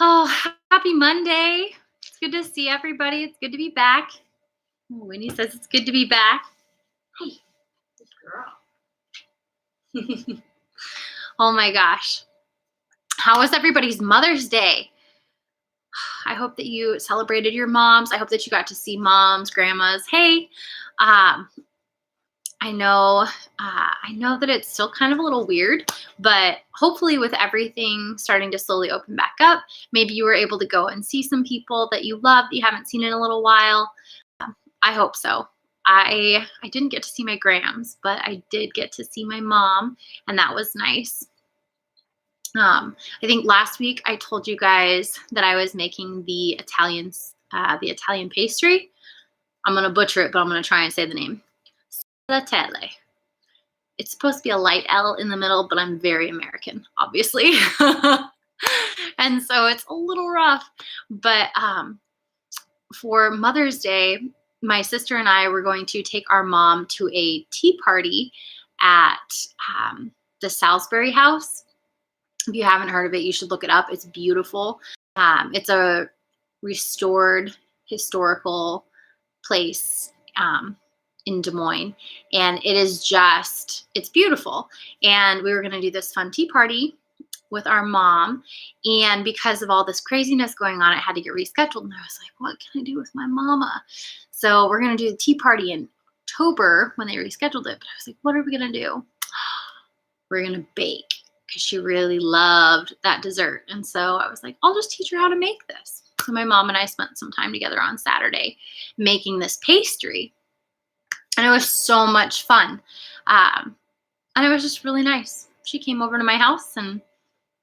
Oh, happy Monday. It's good to see everybody. It's good to be back. Oh, Winnie says it's good to be back. Hey, good girl. Oh my gosh. How was everybody's Mother's Day? I hope that you celebrated your moms. I hope that you got to see moms, grandmas. Hey, um, I know that it's still kind of a little weird, but hopefully with everything starting to slowly open back up, maybe you were able to go and see some people that you love that you haven't seen in a little while. I hope so. I didn't get to see my grams, but I did get to see my mom, and that was nice. I think last week I told you guys that I was making the Italian pastry. I'm gonna butcher it, but I'm gonna try and say the name. Tagliatelle. It's supposed to be a light L in the middle, but I'm very American, obviously. And so it's a little rough. But for Mother's Day, my sister and I were going to take our mom to a tea party at the Salisbury House. If you haven't heard of it, you should look it up. It's beautiful. It's a restored historical place in Des Moines, and it's beautiful. And we were going to do this fun tea party with our mom, and because of all this craziness going on, it had to get rescheduled. And I was like, what can I do with my mama? So we're going to do the tea party in October when they rescheduled it. But I was like, what are we going to do? We're going to bake, because she really loved that dessert. And so I was like, I'll just teach her how to make this. So my mom and I spent some time together on Saturday making this pastry. And it was so much fun. And it was just really nice. She came over to my house and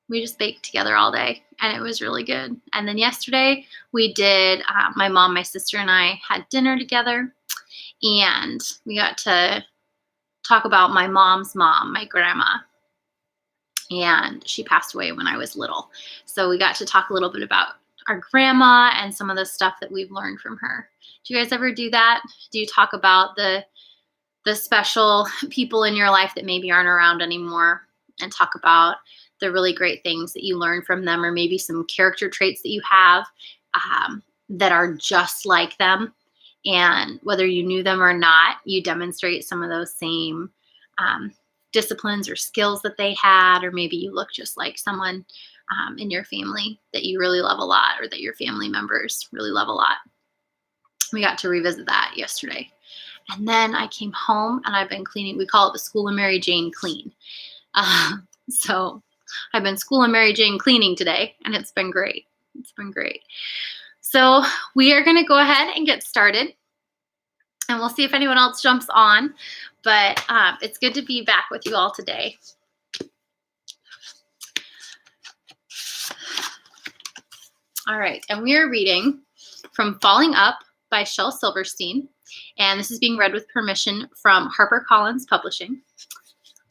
we just baked together all day. And it was really good. And then yesterday we did, my mom, my sister, and I had dinner together. And we got to talk about my mom's mom, my grandma. And she passed away when I was little. So we got to talk a little bit about our grandma and some of the stuff that we've learned from her. Do you guys ever do that? Do you talk about the special people in your life that maybe aren't around anymore, and talk about the really great things that you learned from them, or maybe some character traits that you have that are just like them? And whether you knew them or not, you demonstrate some of those same disciplines or skills that they had, or maybe you look just like someone in your family that you really love a lot, or that your family members really love a lot. We got to revisit that yesterday. And then I came home and I've been cleaning. We call it the School of Mary Jane clean. So I've been School of Mary Jane cleaning today, and it's been great. It's been great. So we are going to go ahead and get started, and we'll see if anyone else jumps on. But it's good to be back with you all today. All right, and we are reading from Falling Up by Shel Silverstein, and this is being read with permission from HarperCollins Publishing.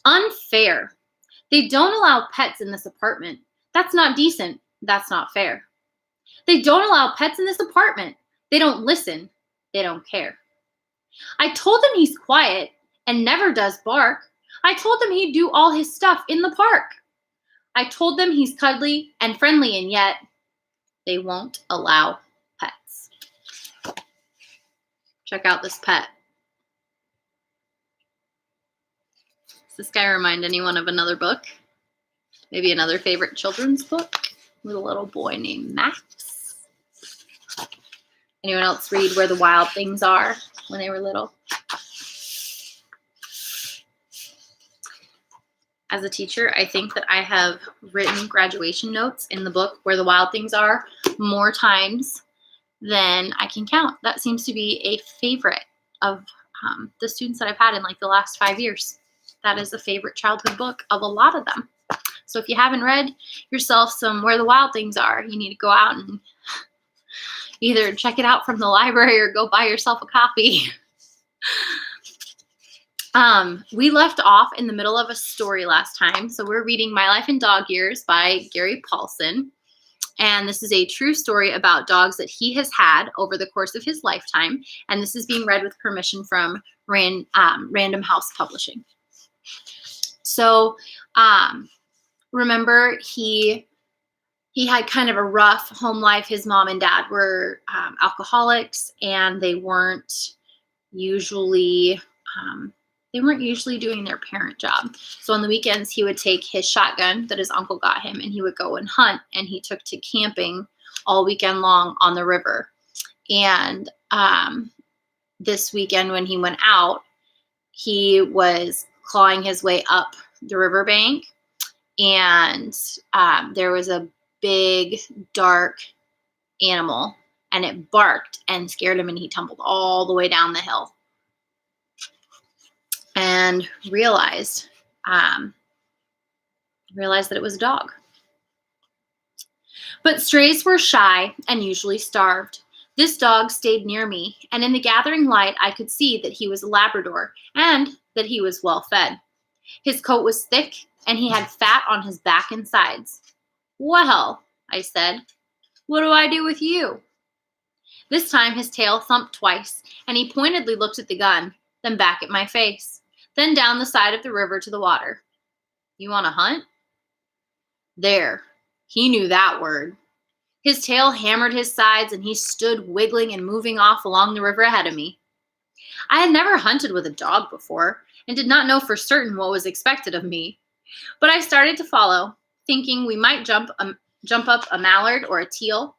Unfair. They don't allow pets in this apartment. That's not decent. That's not fair. They don't allow pets in this apartment. They don't listen. They don't care. I told them he's quiet and never does bark. I told them he'd do all his stuff in the park. I told them he's cuddly and friendly, and yet they won't allow pets. Check out this pet. Does this guy remind anyone of another book? Maybe another favorite children's book with a little boy named Max? Anyone else read Where the Wild Things Are when they were little? As a teacher, I think that I have written graduation notes in the book Where the Wild Things Are more times than I can count. That seems to be a favorite of the students that I've had in like the last 5 years. That is a favorite childhood book of a lot of them. So if you haven't read yourself some Where the Wild Things Are, you need to go out and either check it out from the library or go buy yourself a copy. We left off in the middle of a story last time. So we're reading My Life in Dog Years by Gary Paulson. And this is a true story about dogs that he has had over the course of his lifetime. And this is being read with permission from Random House Publishing. So remember, he He had kind of a rough home life. His mom and dad were alcoholics, and usually um, they weren't usually doing their parent job. So on the weekends, he would take his shotgun that his uncle got him, and he would go and hunt. And he took to camping all weekend long on the river. And this weekend, when he went out, he was clawing his way up the riverbank, and there was a big, dark animal, and it barked and scared him, and he tumbled all the way down the hill and realized that it was a dog. But strays were shy and usually starved. This dog stayed near me, and in the gathering light, I could see that he was a Labrador and that he was well fed. His coat was thick, and he had fat on his back and sides. "Well," I said, "what do I do with you?" This time his tail thumped twice, and he pointedly looked at the gun, then back at my face, then down the side of the river to the water. "You want to hunt?" There, he knew that word. His tail hammered his sides, and he stood wiggling and moving off along the river ahead of me. I had never hunted with a dog before and did not know for certain what was expected of me, but I started to follow, thinking we might jump up a mallard or a teal.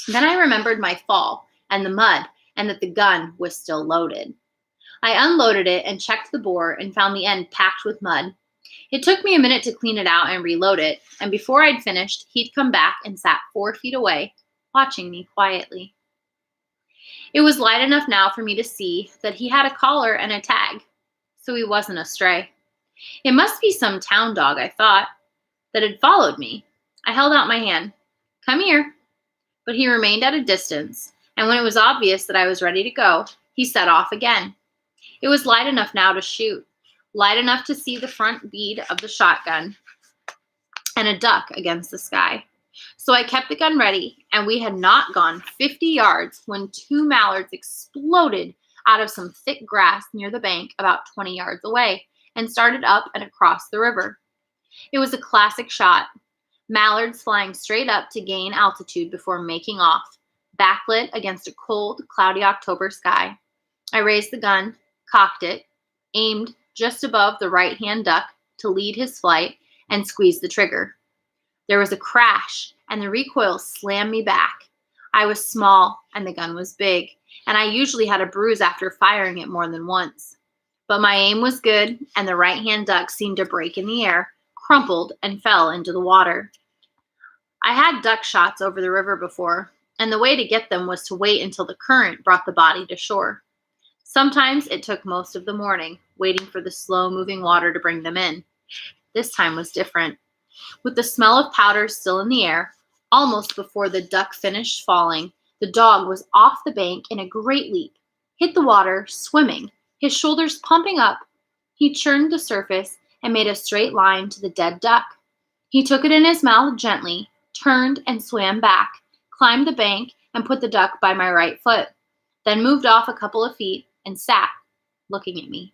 Then I remembered my fall and the mud and that the gun was still loaded. I unloaded it and checked the bore and found the end packed with mud. It took me a minute to clean it out and reload it, and before I'd finished, he'd come back and sat 4 feet away, watching me quietly. It was light enough now for me to see that he had a collar and a tag, so he wasn't a stray. It must be some town dog, I thought, that had followed me. I held out my hand. "Come here." But he remained at a distance, and when it was obvious that I was ready to go, he set off again. It was light enough now to shoot, light enough to see the front bead of the shotgun and a duck against the sky. So I kept the gun ready, and we had not gone 50 yards when 2 mallards exploded out of some thick grass near the bank about 20 yards away and started up and across the river. It was a classic shot. Mallards flying straight up to gain altitude before making off, backlit against a cold, cloudy October sky. I raised the gun, cocked it, aimed just above the right-hand duck to lead his flight, and squeezed the trigger. There was a crash, and the recoil slammed me back. I was small, and the gun was big, and I usually had a bruise after firing it more than once. But my aim was good, and the right-hand duck seemed to break in the air, crumpled, and fell into the water. I had duck shots over the river before, and the way to get them was to wait until the current brought the body to shore. Sometimes it took most of the morning, waiting for the slow-moving water to bring them in. This time was different. With the smell of powder still in the air, almost before the duck finished falling, the dog was off the bank in a great leap, hit the water, swimming, his shoulders pumping up. He churned the surface and made a straight line to the dead duck. He took it in his mouth gently, turned and swam back, climbed the bank, and put the duck by my right foot, then moved off a couple of feet and sat, looking at me.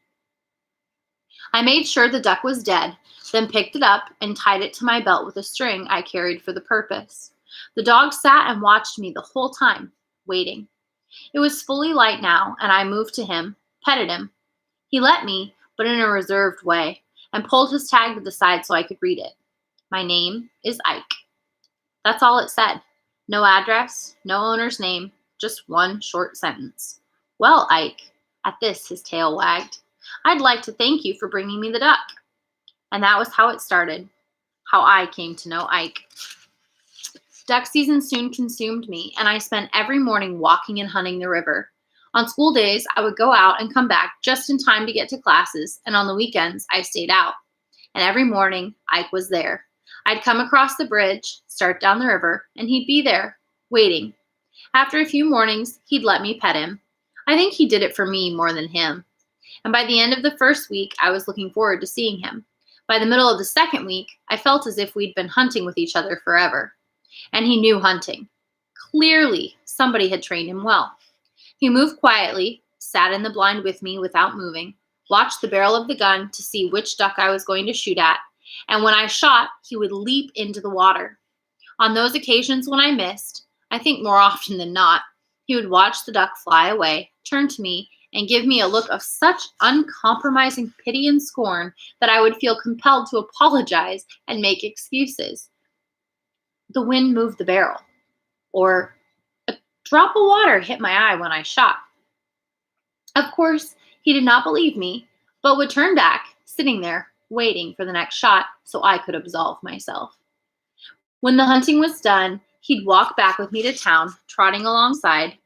I made sure the duck was dead, then picked it up and tied it to my belt with a string I carried for the purpose. The dog sat and watched me the whole time, waiting. It was fully light now, and I moved to him, petted him. He let me, but in a reserved way, and pulled his tag to the side so I could read it. "My name is Ike." That's all it said. No address, no owner's name, just one short sentence. "Well, Ike," at this his tail wagged, "I'd like to thank you for bringing me the duck." And that was how it started, how I came to know Ike. Duck season soon consumed me, and I spent every morning walking and hunting the river. On school days, I would go out and come back just in time to get to classes, and on the weekends, I stayed out. And every morning, Ike was there. I'd come across the bridge, start down the river, and he'd be there, waiting. After a few mornings, he'd let me pet him. I think he did it for me more than him. And by the end of the first week, I was looking forward to seeing him. By the middle of the second week, I felt as if we'd been hunting with each other forever. And he knew hunting. Clearly, somebody had trained him well. He moved quietly, sat in the blind with me without moving, watched the barrel of the gun to see which duck I was going to shoot at, and when I shot, he would leap into the water. On those occasions when I missed, I think more often than not, he would watch the duck fly away, turn to me, and give me a look of such uncompromising pity and scorn that I would feel compelled to apologize and make excuses. The wind moved the barrel, or a drop of water hit my eye when I shot. Of course, he did not believe me, but would turn back, sitting there, waiting for the next shot so I could absolve myself. When the hunting was done, he'd walk back with me to town, trotting alongside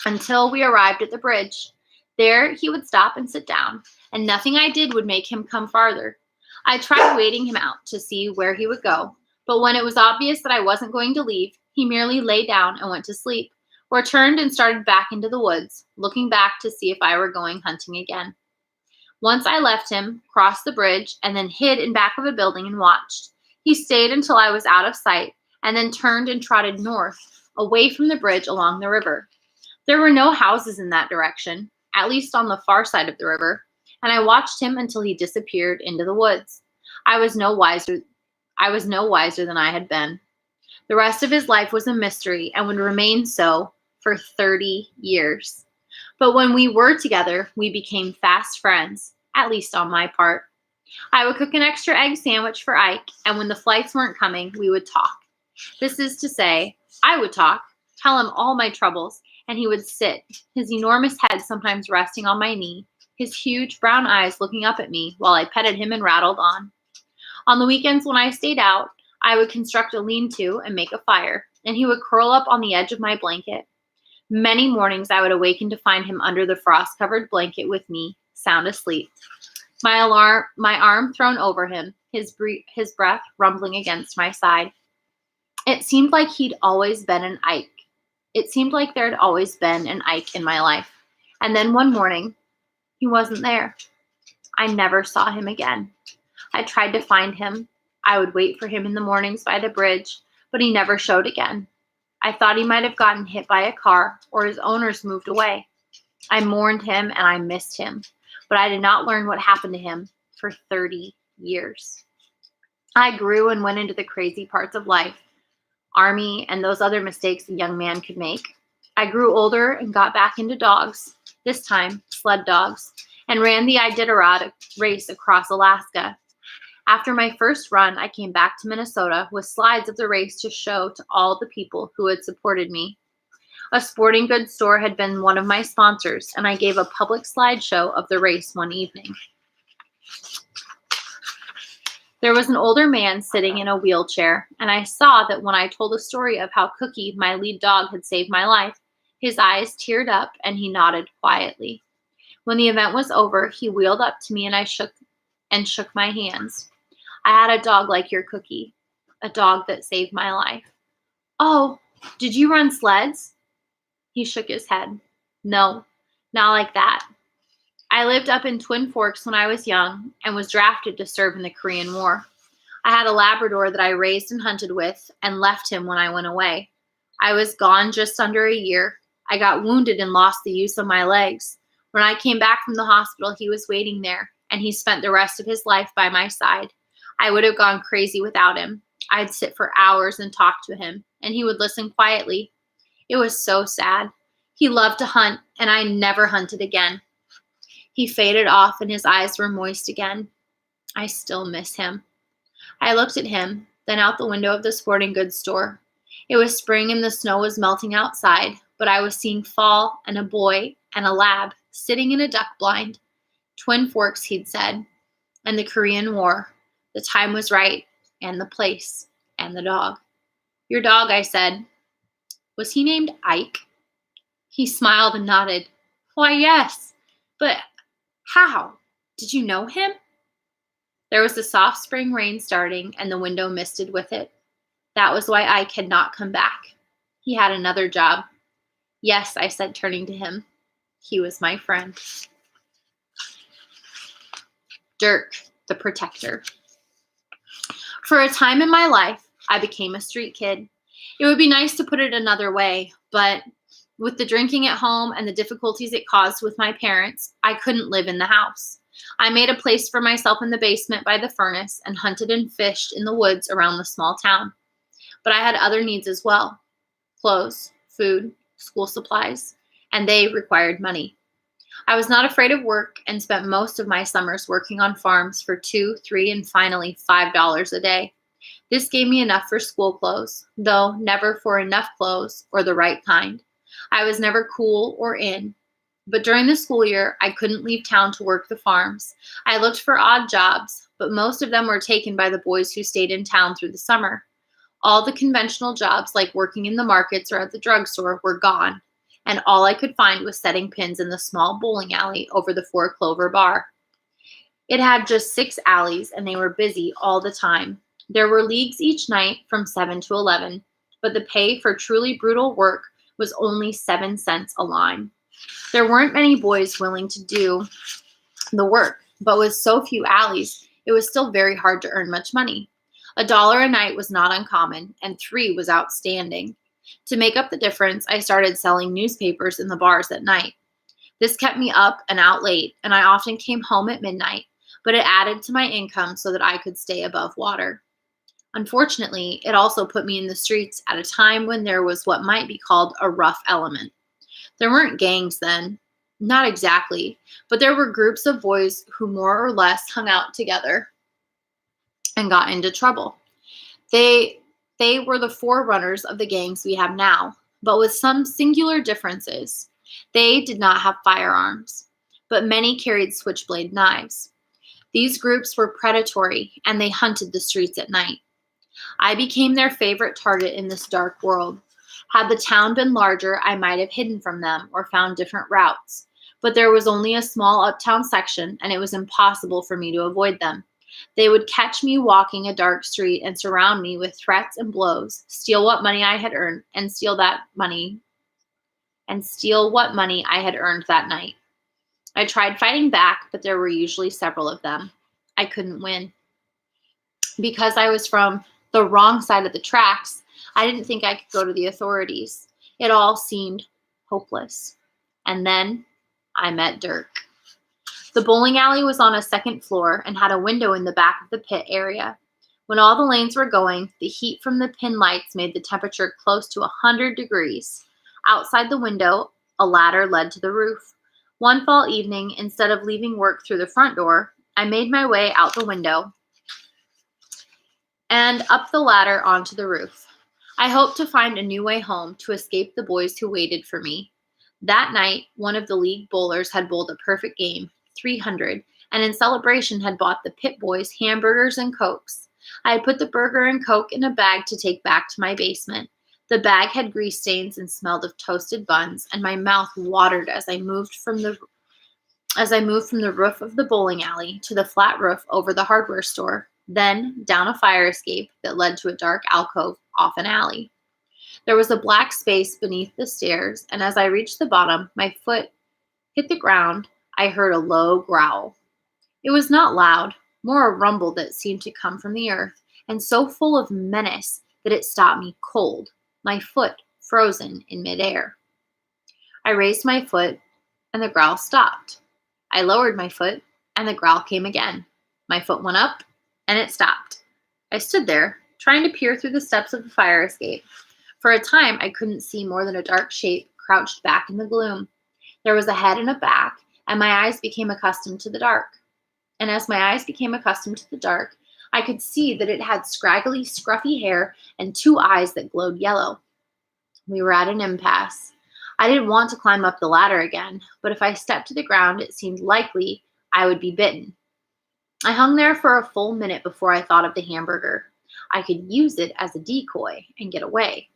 until we arrived at the bridge. There he would stop and sit down, and nothing I did would make him come farther. I tried waiting him out to see where he would go, but when it was obvious that I wasn't going to leave, he merely lay down and went to sleep, or turned and started back into the woods, looking back to see if I were going hunting again. Once I left him, crossed the bridge, and then hid in back of a building and watched. He stayed until I was out of sight, and then turned and trotted north, away from the bridge along the river. There were no houses in that direction, at least on the far side of the river, and I watched him until he disappeared into the woods. I was no wiser than I had been. The rest of his life was a mystery and would remain so for 30 years. But when we were together, we became fast friends, at least on my part. I would cook an extra egg sandwich for Ike, and when the flights weren't coming, we would talk. This is to say, I would talk, tell him all my troubles, and he would sit, his enormous head sometimes resting on my knee, his huge brown eyes looking up at me while I petted him and rattled on. On the weekends when I stayed out, I would construct a lean-to and make a fire, and he would curl up on the edge of my blanket. Many mornings I would awaken to find him under the frost-covered blanket with me, sound asleep. My arm thrown over him, his breath rumbling against my side. It seemed like he'd always been an Ike. It seemed like there'd always been an Ike in my life. And then one morning, he wasn't there. I never saw him again. I tried to find him. I would wait for him in the mornings by the bridge, but he never showed again. I thought he might have gotten hit by a car or his owners moved away. I mourned him and I missed him, but I did not learn what happened to him for 30 years. I grew and went into the crazy parts of life, army, and those other mistakes a young man could make. I grew older and got back into dogs, this time sled dogs, and ran the Iditarod race across Alaska. After my first run, I came back to Minnesota with slides of the race to show to all the people who had supported me. A sporting goods store had been one of my sponsors, and I gave a public slideshow of the race one evening. There was an older man sitting in a wheelchair, and I saw that when I told the story of how Cookie, my lead dog, had saved my life, his eyes teared up and he nodded quietly. When the event was over, he wheeled up to me and I shook my hands. I had a dog like your Cookie, a dog that saved my life. Oh, did you run sleds? He shook his head. No, not like that. I lived up in Twin Forks when I was young and was drafted to serve in the Korean War. I had a Labrador that I raised and hunted with and left him when I went away. I was gone just under a year. I got wounded and lost the use of my legs. When I came back from the hospital, he was waiting there, and he spent the rest of his life by my side. I would have gone crazy without him. I'd sit for hours and talk to him, and he would listen quietly. It was so sad. He loved to hunt, and I never hunted again. He faded off, and his eyes were moist again. I still miss him. I looked at him, then out the window of the sporting goods store. It was spring, and the snow was melting outside, but I was seeing fall and a boy and a lab sitting in a duck blind. Twin Forks, he'd said, and the Korean War. The time was right, and the place, and the dog. Your dog, I said. Was he named Ike? He smiled and nodded. Why, yes. But how? Did you know him? There was the soft spring rain starting, and the window misted with it. That was why Ike had not come back. He had another job. Yes, I said, turning to him. He was my friend. Dirk, the protector. For a time in my life, I became a street kid. It would be nice to put it another way, but with the drinking at home and the difficulties it caused with my parents, I couldn't live in the house. I made a place for myself in the basement by the furnace and hunted and fished in the woods around the small town. But I had other needs as well: clothes, food, school supplies, and they required money. I was not afraid of work and spent most of my summers working on farms for 2, 3, and finally $5 a day. This gave me enough for school clothes, though never for enough clothes or the right kind. I was never cool or in. But during the school year, I couldn't leave town to work the farms. I looked for odd jobs, but most of them were taken by the boys who stayed in town through the summer. All the conventional jobs, like working in the markets or at the drugstore, were gone, and all I could find was setting pins in the small bowling alley over the Four Clover Bar. It had just 6 alleys, and they were busy all the time. There were leagues each night from 7 to 11, but the pay for truly brutal work was only 7 cents a line. There weren't many boys willing to do the work, but with so few alleys, it was still very hard to earn much money. $1 a night was not uncommon, and 3 was outstanding. To make up the difference, I started selling newspapers in the bars at night. This kept me up and out late, and I often came home at midnight, but it added to my income so that I could stay above water. Unfortunately, it also put me in the streets at a time when there was what might be called a rough element. There weren't gangs then, not exactly, but there were groups of boys who more or less hung out together and got into trouble. They were the forerunners of the gangs we have now, but with some singular differences. They did not have firearms, but many carried switchblade knives. These groups were predatory, and they hunted the streets at night. I became their favorite target in this dark world. Had the town been larger, I might have hidden from them or found different routes, but there was only a small uptown section, and it was impossible for me to avoid them. They would catch me walking a dark street and surround me with threats and blows, steal what money I had earned, and steal what money I had earned that night. I tried fighting back, but there were usually several of them. I couldn't win. Because I was from the wrong side of the tracks, I didn't think I could go to the authorities. It all seemed hopeless. And then I met Dirk. The bowling alley was on a second floor and had a window in the back of the pit area. When all the lanes were going, the heat from the pin lights made the temperature close to 100 degrees. Outside the window, a ladder led to the roof. One fall evening, instead of leaving work through the front door, I made my way out the window and up the ladder onto the roof. I hoped to find a new way home to escape the boys who waited for me. That night, one of the league bowlers had bowled a perfect game, 300, and in celebration had bought the pit boys hamburgers and Cokes. I had put the burger and Coke in a bag to take back to my basement. The bag had grease stains and smelled of toasted buns, and my mouth watered as I moved from the roof of the bowling alley to the flat roof over the hardware store, then down a fire escape that led to a dark alcove off an alley. There was a black space beneath the stairs, and as I reached the bottom, my foot hit the ground. I heard a low growl. It was not loud, more a rumble that seemed to come from the earth, and so full of menace that it stopped me cold, my foot frozen in midair. I raised my foot, and the growl stopped. I lowered my foot, and the growl came again. My foot went up, and it stopped. I stood there, trying to peer through the steps of the fire escape. For a time, I couldn't see more than a dark shape crouched back in the gloom. There was a head and a back, and my eyes became accustomed to the dark. And as my eyes became accustomed to the dark, I could see that it had scraggly, scruffy hair and 2 eyes that glowed yellow. We were at an impasse. I didn't want to climb up the ladder again, but if I stepped to the ground, it seemed likely I would be bitten. I hung there for a full minute before I thought of the hamburger. I could use it as a decoy and get away.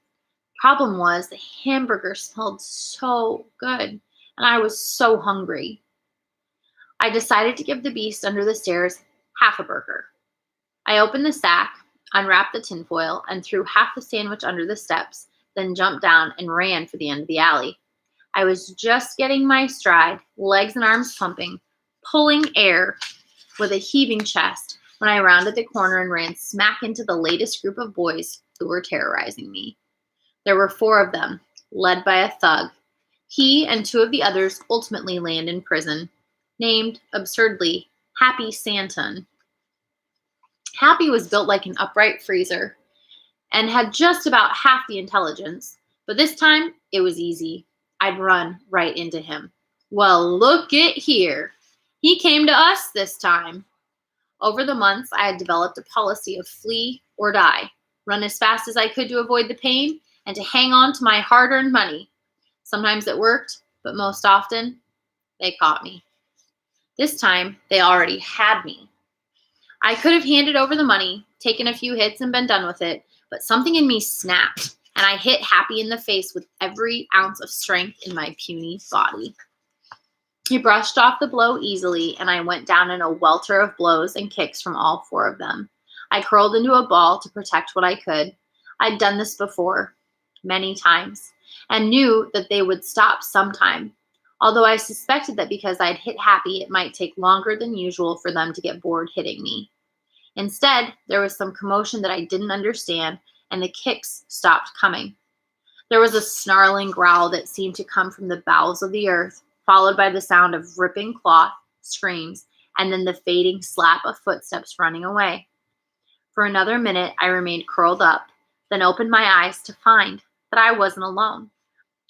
Problem was, the hamburger smelled so good, and I was so hungry. I decided to give the beast under the stairs half a burger. I opened the sack, unwrapped the tinfoil, and threw half the sandwich under the steps, then jumped down and ran for the end of the alley. I was just getting my stride, legs and arms pumping, pulling air with a heaving chest, when I rounded the corner and ran smack into the latest group of boys who were terrorizing me. There were 4 of them, led by a thug. He and 2 of the others ultimately land in prison, named, absurdly, Happy Santon. Happy was built like an upright freezer. and had just about half the intelligence. But this time, it was easy. I'd run right into him. Well, look it here. He came to us this time. Over the months, I had developed a policy of flee or die, run as fast as I could to avoid the pain, and to hang on to my hard-earned money. Sometimes it worked, but most often, they caught me. This time, they already had me. I could have handed over the money, taken a few hits, and been done with it, but something in me snapped, and I hit Happy in the face with every ounce of strength in my puny body. He brushed off the blow easily, and I went down in a welter of blows and kicks from all four of them. I curled into a ball to protect what I could. I'd done this before, many times, and knew that they would stop sometime, although I suspected that because I'd hit Happy, it might take longer than usual for them to get bored hitting me. Instead, there was some commotion that I didn't understand, and the kicks stopped coming. There was a snarling growl that seemed to come from the bowels of the earth, followed by the sound of ripping cloth, screams, and then the fading slap of footsteps running away. For another minute, I remained curled up, then opened my eyes to find that I wasn't alone.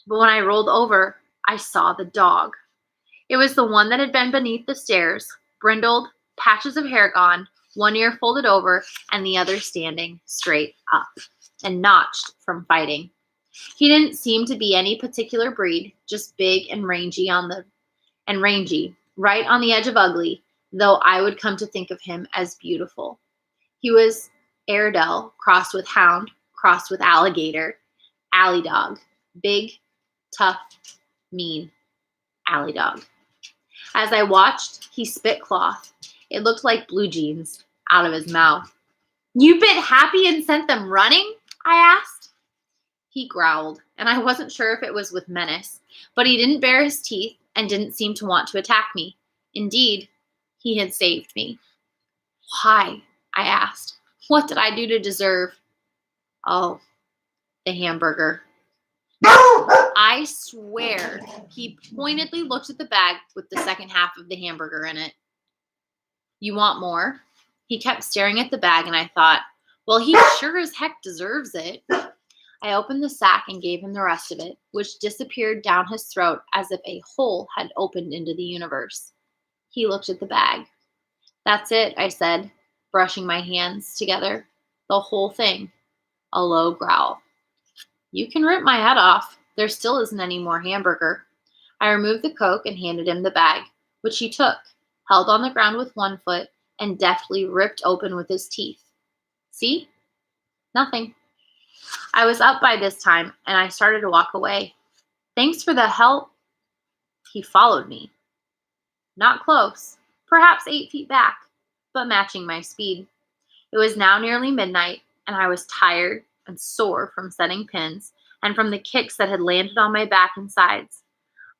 But when I rolled over, I saw the dog. It was the one that had been beneath the stairs, brindled, patches of hair gone, one ear folded over, and the other standing straight up and notched from fighting. He didn't seem to be any particular breed, just big and rangy right on the edge of ugly, though I would come to think of him as beautiful. He was Airedale crossed with hound, crossed with alligator, alley dog, big, tough, mean alley dog. As I watched, he spit cloth. It looked like blue jeans out of his mouth. You bit Happy and sent them running? I asked. He growled, and I wasn't sure if it was with menace, but he didn't bare his teeth and didn't seem to want to attack me. Indeed, he had saved me. Why? I asked. What did I do to deserve? Oh, the hamburger. I swear he pointedly looked at the bag with the second half of the hamburger in it. You want more? He kept staring at the bag, and I thought, well, he sure as heck deserves it. I opened the sack and gave him the rest of it, which disappeared down his throat as if a hole had opened into the universe. He looked at the bag. That's it, I said, brushing my hands together. The whole thing. A low growl. You can rip my head off. There still isn't any more hamburger. I removed the Coke and handed him the bag, which he took, held on the ground with one foot, and deftly ripped open with his teeth. See? Nothing. I was up by this time, and I started to walk away. Thanks for the help. He followed me. Not close, perhaps 8 feet back, but matching my speed. It was now nearly midnight, and I was tired and sore from setting pins and from the kicks that had landed on my back and sides.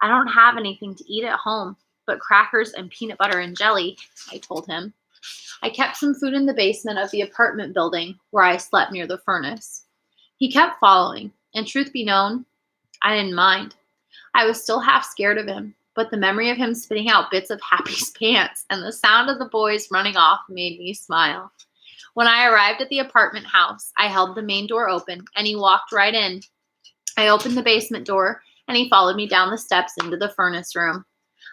I don't have anything to eat at home but crackers and peanut butter and jelly, I told him. I kept some food in the basement of the apartment building where I slept near the furnace. He kept following, and truth be known, I didn't mind. I was still half scared of him, but the memory of him spitting out bits of Happy's pants and the sound of the boys running off made me smile. When I arrived at the apartment house, I held the main door open, and he walked right in. I opened the basement door, and he followed me down the steps into the furnace room.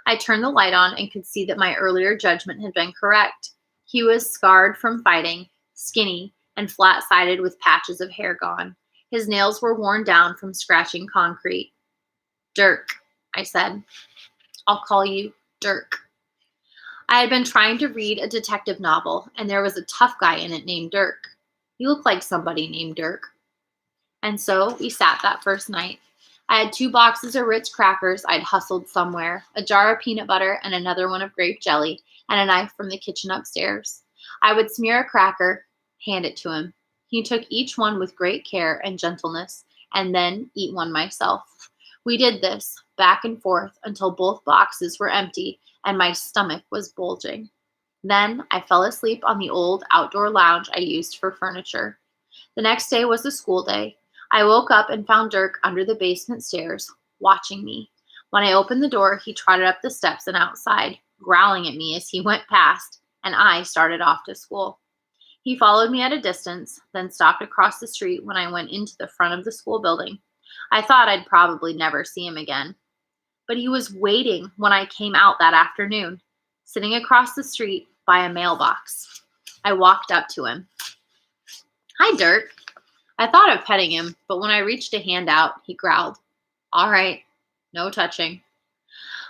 I turned the light on and could see that my earlier judgment had been correct. He was scarred from fighting, skinny, and flat-sided with patches of hair gone. His nails were worn down from scratching concrete. Dirk, I said. I'll call you Dirk. I had been trying to read a detective novel, and there was a tough guy in it named Dirk. You look like somebody named Dirk. And so we sat that first night. I had 2 boxes of Ritz crackers I'd hustled somewhere, a jar of peanut butter and another one of grape jelly, and a knife from the kitchen upstairs. I would smear a cracker, hand it to him. He took each one with great care and gentleness, and then eat one myself. We did this, back and forth, until both boxes were empty and my stomach was bulging. Then I fell asleep on the old outdoor lounge I used for furniture. The next day was a school day. I woke up and found Dirk under the basement stairs, watching me. When I opened the door, he trotted up the steps and outside, growling at me as he went past, and I started off to school. He followed me at a distance, then stopped across the street when I went into the front of the school building. I thought I'd probably never see him again. But he was waiting when I came out that afternoon, sitting across the street by a mailbox. I walked up to him. "Hi, Dirk." I thought of petting him, but when I reached a hand out, he growled, "All right, no touching."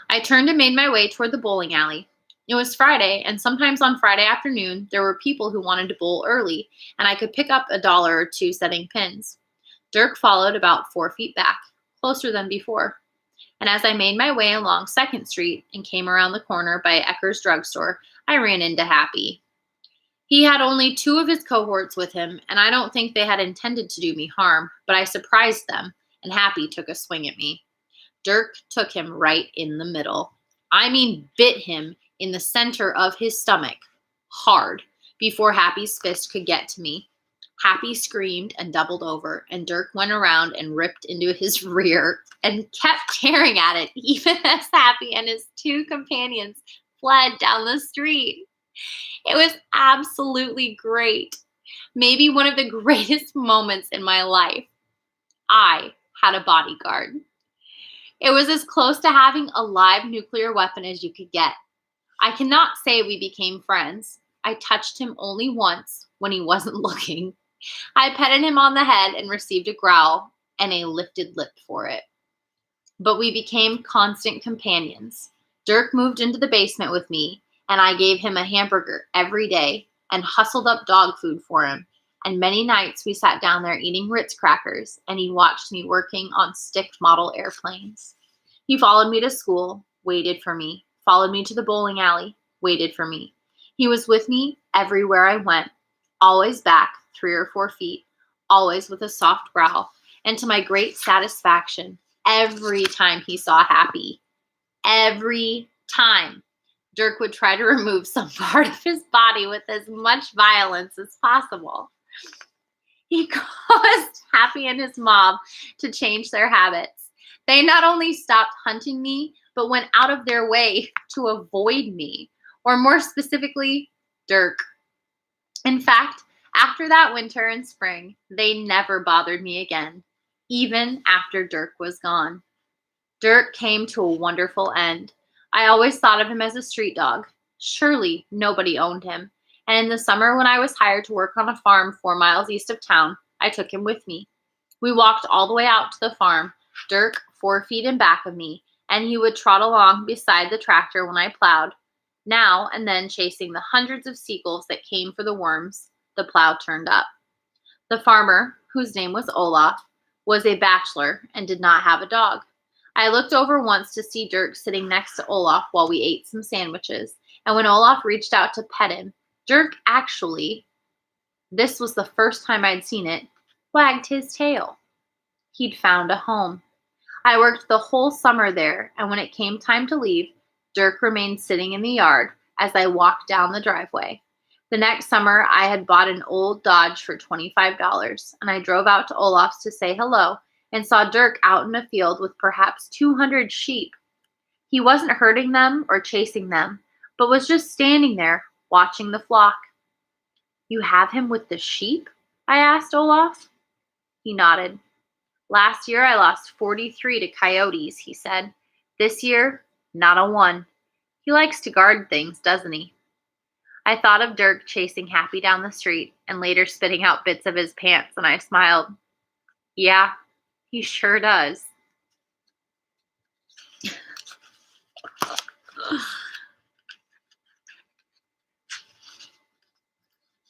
I turned and made my way toward the bowling alley. It was Friday, and sometimes on Friday afternoon, there were people who wanted to bowl early, and I could pick up $1 or two setting pins. Dirk followed about 4 feet back, closer than before. And as I made my way along 2nd Street and came around the corner by Ecker's drugstore, I ran into Happy. He had only 2 of his cohorts with him, and I don't think they had intended to do me harm, but I surprised them, and Happy took a swing at me. Dirk took him right in the middle. I mean, bit him in the center of his stomach, hard, before Happy's fist could get to me. Happy screamed and doubled over, and Dirk went around and ripped into his rear and kept tearing at it, even as Happy and his 2 companions fled down the street. It was absolutely great. Maybe one of the greatest moments in my life. I had a bodyguard. It was as close to having a live nuclear weapon as you could get. I cannot say we became friends. I touched him only once when he wasn't looking. I petted him on the head and received a growl and a lifted lip for it. But we became constant companions. Dirk moved into the basement with me, and I gave him a hamburger every day and hustled up dog food for him. And many nights we sat down there eating Ritz crackers, and he watched me working on stick model airplanes. He followed me to school, waited for me, followed me to the bowling alley, waited for me. He was with me everywhere I went, always back 3 or 4 feet, always with a soft growl, and to my great satisfaction, every time he saw Happy, every time, Dirk would try to remove some part of his body with as much violence as possible. He caused Happy and his mob to change their habits. They not only stopped hunting me, but went out of their way to avoid me, or more specifically, Dirk. In fact, after that winter and spring, they never bothered me again, even after Dirk was gone. Dirk came to a wonderful end. I always thought of him as a street dog. Surely nobody owned him. And in the summer when I was hired to work on a farm 4 miles east of town, I took him with me. We walked all the way out to the farm, Dirk 4 feet in back of me, and he would trot along beside the tractor when I plowed, now and then chasing the hundreds of seagulls that came for the worms the plow turned up. The farmer, whose name was Olaf, was a bachelor and did not have a dog. I looked over once to see Dirk sitting next to Olaf while we ate some sandwiches, and when Olaf reached out to pet him, Dirk actually, this was the first time I'd seen it, wagged his tail. He'd found a home. I worked the whole summer there, and when it came time to leave, Dirk remained sitting in the yard as I walked down the driveway. The next summer, I had bought an old Dodge for $25, and I drove out to Olaf's to say hello and saw Dirk out in a field with perhaps 200 sheep. He wasn't herding them or chasing them, but was just standing there watching the flock. "You have him with the sheep?" I asked Olaf. He nodded. "Last year I lost 43 to coyotes," he said. "This year, not a one. He likes to guard things, doesn't he?" I thought of Dirk chasing Happy down the street and later spitting out bits of his pants, and I smiled. Yeah, he sure does.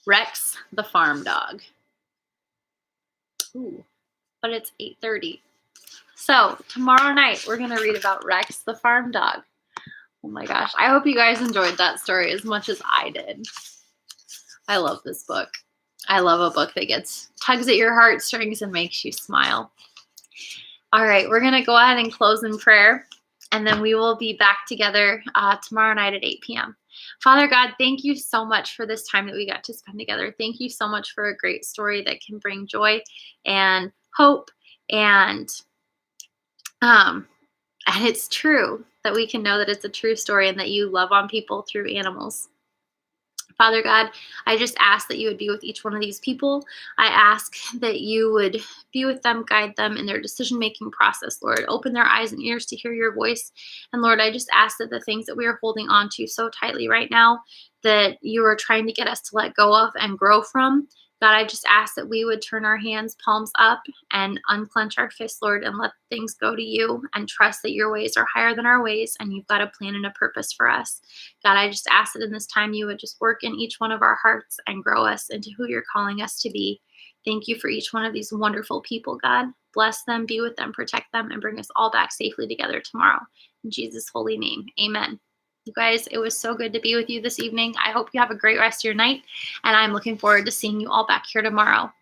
Rex the farm dog. Ooh, but it's 8:30. So tomorrow night we're going to read about Rex the farm dog. Oh my gosh, I hope you guys enjoyed that story as much as I did. I love this book. I love a book that tugs at your heartstrings and makes you smile. All right, we're going to go ahead and close in prayer, and then we will be back together tomorrow night at 8 p.m. Father God, thank you so much for this time that we got to spend together. Thank you so much for a great story that can bring joy and hope, and it's true that we can know that it's a true story and that you love on people through animals. Father God, I just ask that you would be with each one of these people. I ask that you would be with them, guide them in their decision-making process, Lord. Open their eyes and ears to hear your voice. And Lord, I just ask that the things that we are holding on to so tightly right now that you are trying to get us to let go of and grow from, God, I just ask that we would turn our hands, palms up, and unclench our fists, Lord, and let things go to you and trust that your ways are higher than our ways and you've got a plan and a purpose for us. God, I just ask that in this time you would just work in each one of our hearts and grow us into who you're calling us to be. Thank you for each one of these wonderful people, God. Bless them, be with them, protect them, and bring us all back safely together tomorrow. In Jesus' holy name, amen. You guys, it was so good to be with you this evening. I hope you have a great rest of your night, and I'm looking forward to seeing you all back here tomorrow.